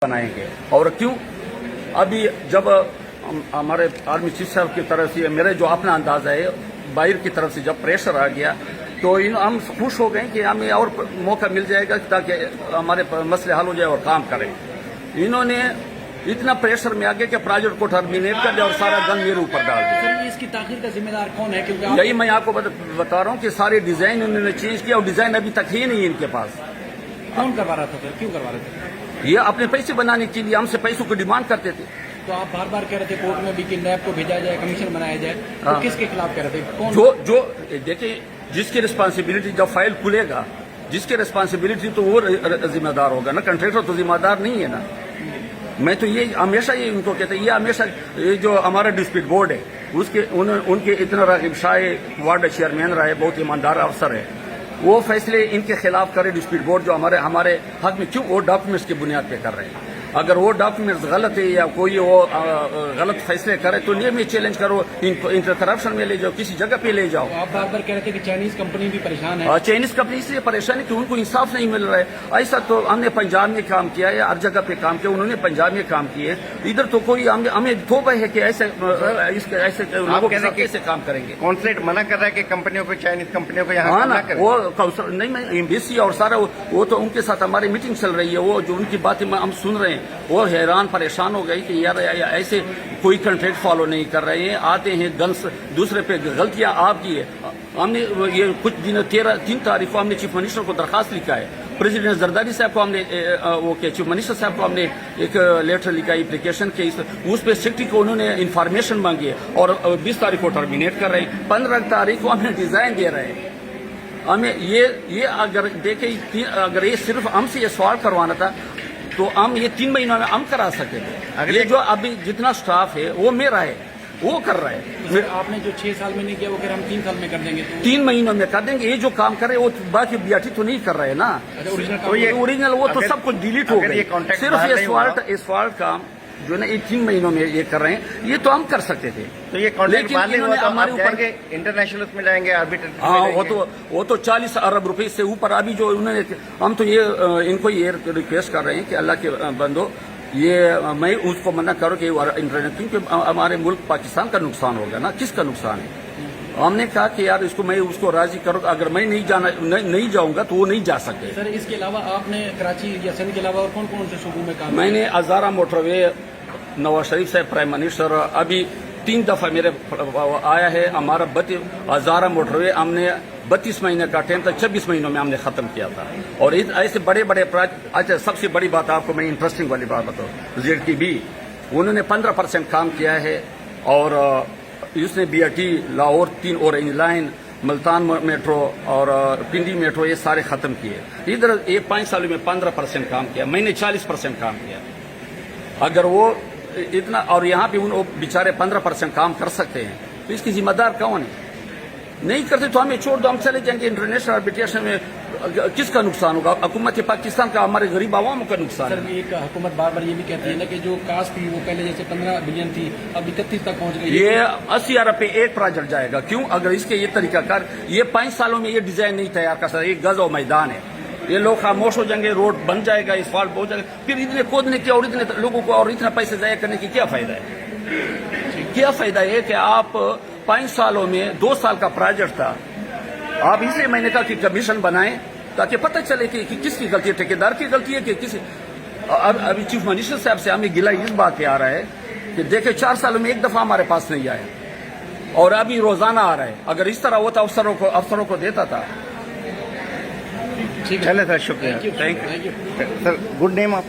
बनाएंगे। और क्यों अभी जब हमारे आर्मी चीफ साहब की तरफ से मेरे जो अपना अंदाजा है बाहर की तरफ से जब प्रेशर आ गया तो हम खुश हो गए कि हमें और मौका मिल जाएगा ताकि हमारे मसले हल हो जाए और काम करें। इन्होंने इतना प्रेशर में आ गया कि प्रोजेक्ट को टर्मिनेट कर दिया और सारा गन मेरे ऊपर डाल दिया। इसकी ताखीर का जिम्मेदार कौन है? क्योंकि यही मैं आपको बता रहा हूँ कि सारे डिजाइन उन्होंने चेंज किया और डिजाइन अभी तक ही नहीं है इनके पास। कौन करवा रहा था सर? क्यों करवा रहे थे? ये अपने पैसे बनाने के लिए हमसे पैसों की डिमांड करते थे। तो आप बार बार कह रहे थे कोर्ट में भी कि नैब को भेजा जाए, कमीशन बनाया जाए, तो हाँ। किसके खिलाफ कह रहे थे? कौन? जो देखिए जिसकी रिस्पांसिबिलिटी जब फाइल खुलेगा जिसकी रिस्पांसिबिलिटी तो वो जिम्मेदार होगा ना, कंट्रेक्टर तो जिम्मेदार नहीं है ना। मैं तो ये हमेशा ये इनको कहते हैं, ये हमेशा ये जो हमारा डिस्प्यूट बोर्ड है उसके उनके इतना रागिब शाह वार्ड चेयरमैन रहे, बहुत ईमानदार अफसर है, वो फैसले इनके खिलाफ करे डिस्प्यूट बोर्ड जो हमारे हक में क्यों वो डॉक्यूमेंट्स की बुनियाद पे कर रहे हैं। अगर वो डॉक्यूमेंट्स गलत है या कोई वो गलत फैसले करे तो ये में चैलेंज करो, इनको करप्शन में ले जाओ, किसी जगह पे ले जाओ। आप बार बार कह रहे थे कि चाइनीज कंपनी भी परेशान है। चाइनीज कंपनी इसलिए परेशान है कि उनको इंसाफ नहीं मिल रहा है। ऐसा तो हमने पंजाब में काम किया है, हर जगह पे काम किया, उन्होंने पंजाब में काम किए, इधर तो कोई हमें थोपा है कि ऐसे लोगों के साथ कैसे काम करेंगे। कॉन्सुलेट मना कर रहा है कि कंपनियों को, चाइनीज कंपनियों को यहाँ ना वो नहीं, मैं एम्बेसी और सारा वो तो उनके साथ हमारी मीटिंग चल रही है, वो जो उनकी बातें हम सुन रहे हैं वो हैरान परेशान हो गई कि यार ऐसे कोई कंट्रैक्ट फॉलो नहीं कर रहे हैं, आते हैं गन्स दूसरे पे गलतियां आपकी है। हमने ये कुछ दिन 3 तारीख को हमने चीफ मिनिस्टर को दरखास्त लिखा है, प्रेसिडेंट जरदारी साहब को हमने चीफ मिनिस्टर साहब को हमने एक लेटर लिखा है एप्लीकेशन के, उस पर सेक्रेटरी को उन्होंने इन्फॉर्मेशन मांगी है और 20 तारीख को टर्मिनेट कर रहे हैं, 15 तारीख को हमें डिजाइन दे रहे हैं। हमें ये अगर देखें अगर ये सिर्फ हमसे ये सवाल करवाना था तो हम ये 3 महीनों में हम करा सकते थे। ये जो अभी जितना स्टाफ है वो मेरा है, वो कर रहा है। तो आपने जो 6 साल में नहीं किया वो कह रहे हम 3 साल में कर देंगे, तो 3 महीनों में कर देंगे। ये जो काम कर रहे हैं वो बाकी बीआरटी तो नहीं कर रहे हैं ना, ओरिजिनल वो तो सब कुछ डिलीट हो गए। सिर्फ ये सवाल काम जो है ना 3 महीनों में ये कर रहे हैं, ये तो हम कर सकते थे। तो ये कॉन्ट्रैक्ट हमारे ऊपर इंटरनेशनल में जाएंगे आर्बिट्रेट। हाँ, वो तो 40 अरब रुपए से ऊपर अभी जो उन्होंने, हम तो ये इनको ये रिक्वेस्ट कर रहे हैं कि अल्लाह के बंदो ये मैं उसको मना करो कि इंटरनेट, क्योंकि हमारे मुल्क पाकिस्तान का नुकसान होगा ना, किसका नुकसान है। हमने कहा कि यार इसको मैं उसको राजी करूँ, अगर मैं नहीं जाऊंगा तो वो नहीं जा सकते। सर इसके अलावा आपने कराची या सिंध के अलावा और कौन कौन से सूबों में काम? मैंने हजारा मोटरवे, नवाज शरीफ साहब प्राइम मिनिस्टर, अभी 3 दफा मेरे आया है। हमारा हजारा मोटरवे हमने 32 महीने का टाइम था, 26 महीनों में हमने खत्म किया था। और ऐसे बड़े बड़े अच्छा सबसे बड़ी बात आपको मैं इंटरेस्टिंग वाली बात बताऊँ, ZTB उन्होंने 15% काम किया है और उसने BRT Lahore 3 orange line, Multan metro और पिंडी मेट्रो ये सारे खत्म किए। इधर ये 5 सालों में 15% काम किया, मैंने 40% काम किया। अगर वो इतना और यहाँ पे उन बेचारे 15% काम कर सकते हैं तो इसकी जिम्मेदार कौन है? नहीं करते तो हमें छोड़ दो, हम चले जाएंगे इंटरनेशनल आर्बिट्रेशन में। किसका नुकसान होगा? हुकूमत पाकिस्तान का, हमारे गरीब आवाम का नुकसान है। एक हुकूमत बार बार ये भी कहती है ना कि जो कास्ट थी वो पहले जैसे 15 बिलियन थी अब 31 तक पहुंच गई। ये 80 अरब पे एक प्रोजेक्ट जाएगा। क्यों? अगर इसके ये तरीकाकार, ये 5 सालों में ये डिजाइन नहीं तैयार कर सकता, एक गज और मैदान है, ये लोग खामोश हो जाएंगे, रोड बन जाएगा, इस्फाल्ट हो जाएगा, फिर इतने खोदने के और इतने लोगों को और इतना पैसे जाया करने की क्या फायदा है? क्या फायदा है कि आप 5 सालों में 2 साल का प्रोजेक्ट था, आप इसलिए मैंने कहा कि कमीशन बनाएं ताकि पता चले कि किसकी गलती है, ठेकेदार की गलती है कि किसी। अभी चीफ मिनिस्टर साहब से हमें गिला इस बात पे आ रहा है कि देखे 4 सालों में एक दफा हमारे पास नहीं आया और अभी रोजाना आ रहा है। अगर इस तरह होता अफसरों को देता था। चले सर, शुक्रिया, thank you sir. Good name आप?